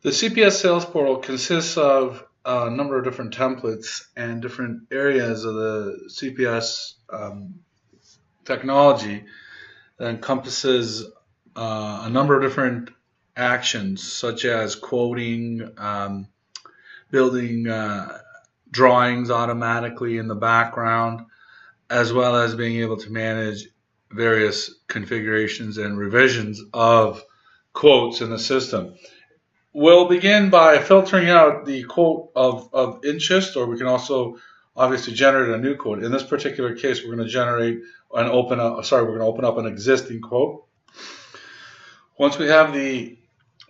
The CPS sales portal consists of a number of different templates and different areas of the CPS technology that encompasses a number of different actions, such as quoting, building drawings automatically in the background, as well as being able to manage various configurations and revisions of quotes in the system. We'll begin by filtering out the quote of interest, or we can also obviously generate a new quote. In this particular case, we're going to generate and open up, we're going to open up an existing quote. Once we have the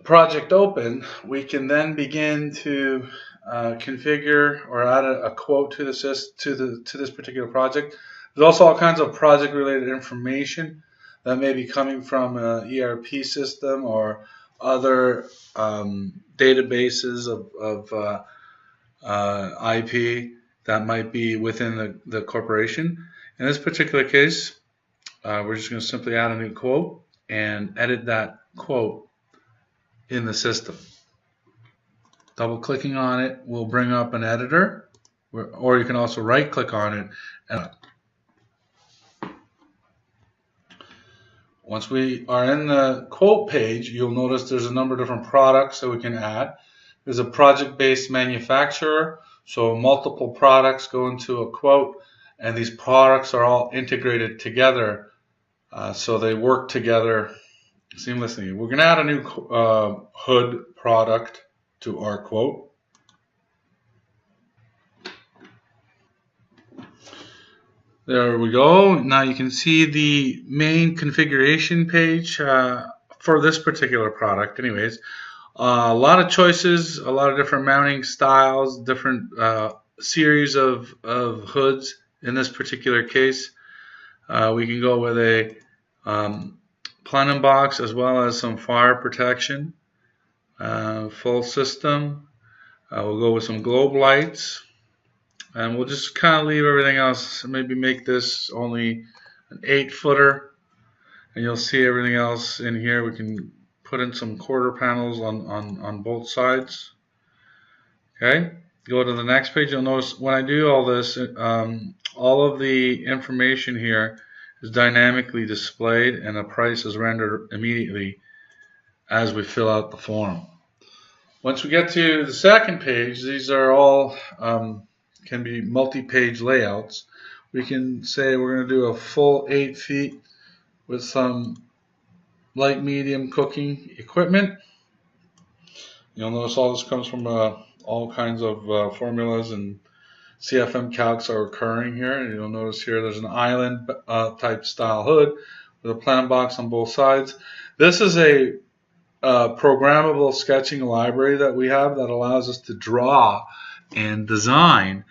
project open, we can then begin to configure or add a quote to this particular project. There's also all kinds of project-related information that may be coming from an ERP system or other databases of IP that might be within the corporation. In this particular case, we're just going to simply add a new quote and edit that quote in the system. Double clicking on it will bring up an editor, or you can also right click on it. And once we are in the quote page, you'll notice there's a number of different products that we can add. There's a project-based manufacturer, so multiple products go into a quote, and these products are all integrated together, so they work together seamlessly. We're going to add a new hood product to our quote. There we go. Now you can see the main configuration page for this particular product. Anyways, a lot of choices, a lot of different mounting styles, different series of hoods. In this particular case, we can go with a plenum box as well as some fire protection. Full system. We'll go with some globe lights, and we'll just kind of leave everything else. Maybe make this only an 8-footer, and you'll see everything else in here. We can put in some quarter panels on both sides. Okay, go to the next page. You'll notice when I do all this, all of the information here is dynamically displayed, and a price is rendered immediately as we fill out the form. Once we get to the second page, these are all can be multi-page layouts. We can say we're going to do a full 8 feet with some light medium cooking equipment. You'll notice all this comes from all kinds of formulas and CFM calcs are occurring here. And you'll notice here there's an island type style hood with a plenum box on both sides. This is a programmable sketching library that we have that allows us to draw and design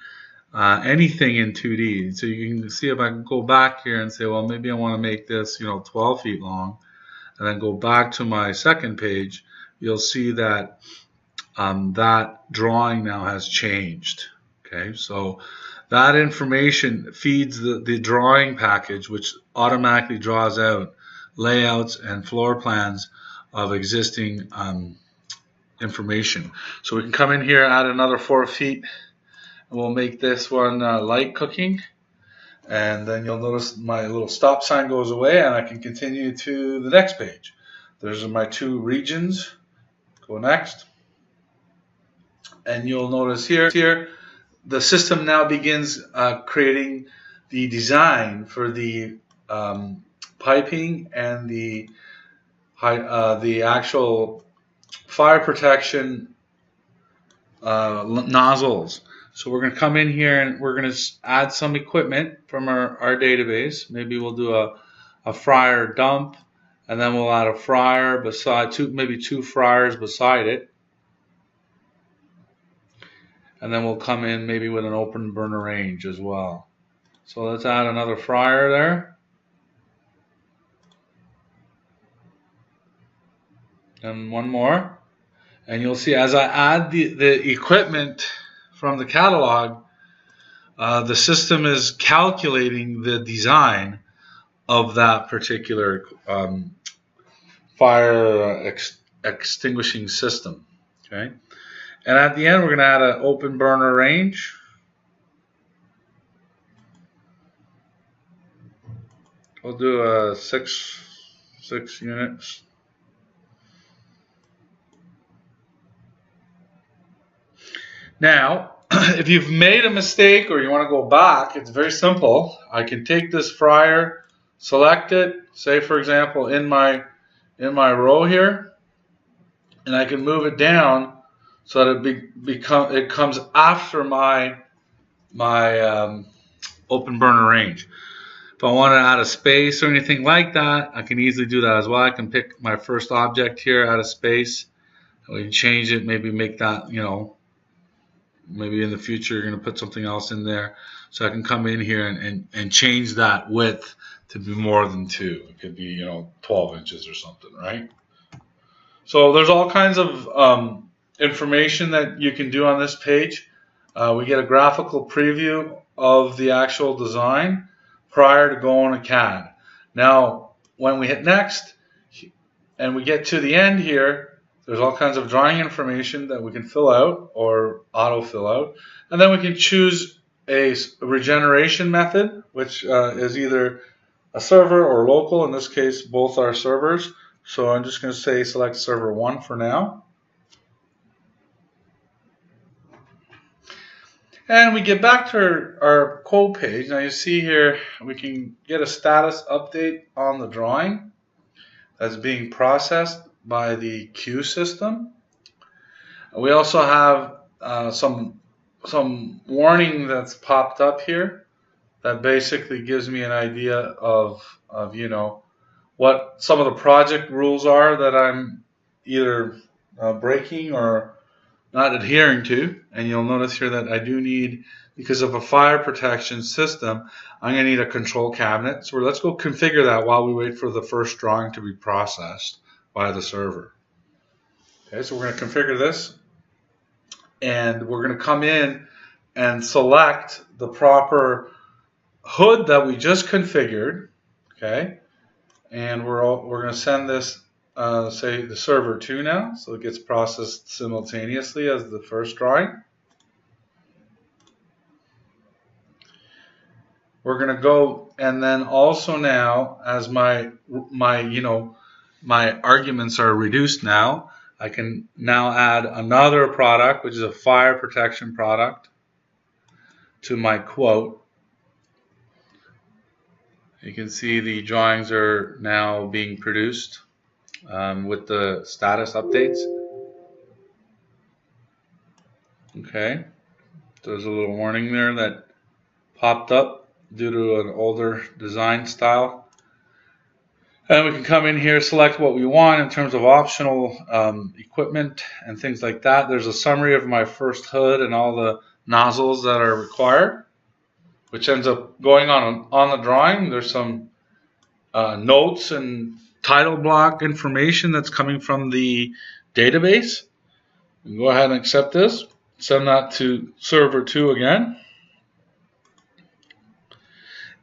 anything in 2D. So you can see if I can go back here and say, well, maybe I want to make this 12 feet long, and then go back to my second page. You'll see that that drawing now has changed. Okay, so that information feeds the drawing package, which automatically draws out layouts and floor plans of existing information. So we can come in here, add another 4 feet, and we'll make this one light cooking. And then you'll notice my little stop sign goes away, and I can continue to the next page. Those are my 2 regions. Go next. And you'll notice here the system now begins creating the design for the piping and the actual fire protection nozzles. So we're going to come in here and we're going to add some equipment from our database. Maybe we'll do a fryer dump, and then we'll add a fryer beside maybe 2 fryers beside it. And then we'll come in maybe with an open burner range as well. So let's add another fryer there. And one more. And you'll see as I add the equipment from the catalog, the system is calculating the design of that particular fire extinguishing system. Okay, and at the end we're going to add an open burner range. We'll do a six units. Now, if you've made a mistake or you want to go back, it's very simple. I can take this fryer, select it, say for example in my row here, and I can move it down so that it comes after my open burner range. If I want to add a space or anything like that, I can easily do that as well. I can pick my first object here, add a space, and we can change it, maybe make that, maybe in the future you're going to put something else in there. So I can come in here and change that width to be more than 2. It could be, 12 inches or something, right? So there's all kinds of information that you can do on this page. We get a graphical preview of the actual design prior to going to CAD. Now, when we hit next and we get to the end here, there's all kinds of drawing information that we can fill out or auto fill out. And then we can choose a regeneration method, which is either a server or local. In this case, both are servers. So I'm just going to say select server 1 for now. And we get back to our quote page. Now you see here we can get a status update on the drawing that's being processed by the queue system. We also have some warning that's popped up here that basically gives me an idea of what some of the project rules are that I'm either breaking or not adhering to. And you'll notice here that I do need, because of a fire protection system, I'm going to need a control cabinet. So let's go configure that while we wait for the first drawing to be processed by the server. Okay, so we're going to configure this, and we're going to come in and select the proper hood that we just configured. Okay, and we're going to send this say the server 2 now, so it gets processed simultaneously as the first drawing. We're going to go, and then also now, as my arguments are reduced now, I can now add another product, which is a fire protection product, to my quote. You can see the drawings are now being produced with the status updates. Okay, there's a little warning there that popped up due to an older design style. And we can come in here, select what we want in terms of optional equipment and things like that. There's a summary of my first hood and all the nozzles that are required, which ends up going on the drawing. There's some notes and title block information that's coming from the database. We can go ahead and accept this, send that to server 2 again.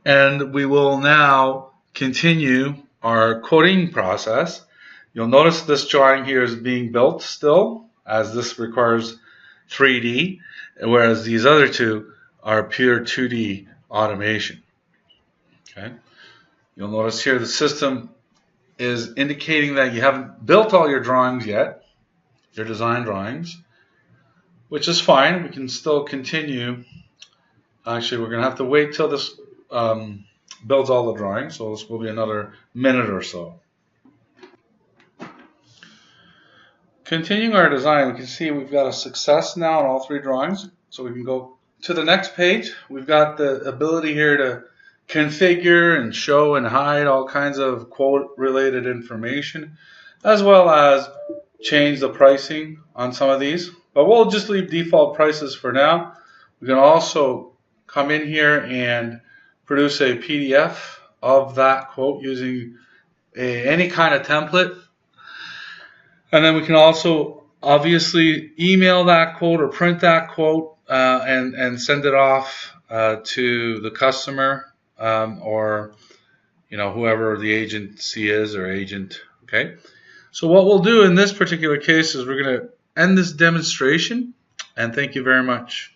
And we will now continue our quoting process. You'll notice this drawing here is being built still, as this requires 3D, whereas these other two are pure 2D automation. Okay. You'll notice here the system is indicating that you haven't built all your drawings yet, your design drawings, which is fine. We can still continue. Actually, we're going to have to wait till this builds all the drawings, so this will be another minute or so. Continuing our design, we can see we've got a success now on all 3 drawings, so we can go to the next page. We've got the ability here to configure and show and hide all kinds of quote related information, as well as change the pricing on some of these, but we'll just leave default prices for now. We can also come in here and produce a PDF of that quote using any kind of template, and then we can also obviously email that quote or print that quote and send it off to the customer or whoever the agency is or agent. Okay, so what we'll do in this particular case is we're going to end this demonstration, and thank you very much.